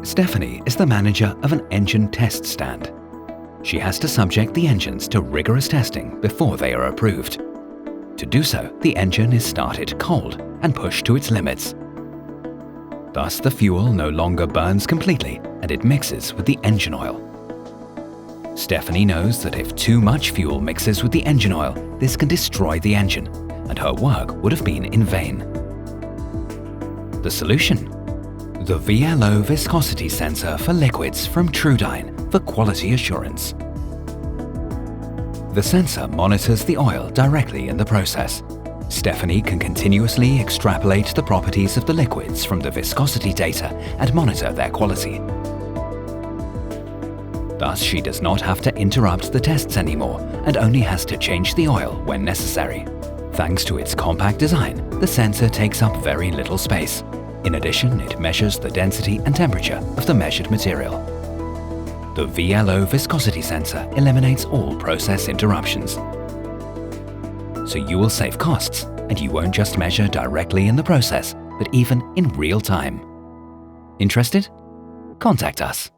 Stephanie is the manager of an engine test stand. She has to subject the engines to rigorous testing before they are approved. To do so, the engine is started cold and pushed to its limits. Thus, the fuel no longer burns completely and it mixes with the engine oil. Stephanie knows that if too much fuel mixes with the engine oil, this can destroy the engine, and her work would have been in vain. The solution? The VLO viscosity sensor for liquids from TrueDyne for quality assurance. The sensor monitors the oil directly in the process. Stephanie can continuously extrapolate the properties of the liquids from the viscosity data and monitor their quality. Thus, she does not have to interrupt the tests anymore and only has to change the oil when necessary. Thanks to its compact design, the sensor takes up very little space. In addition, it measures the density and temperature of the measured material. The VLO viscosity sensor eliminates all process interruptions. So you will save costs, and you won't just measure directly in the process, but even in real time. Interested? Contact us.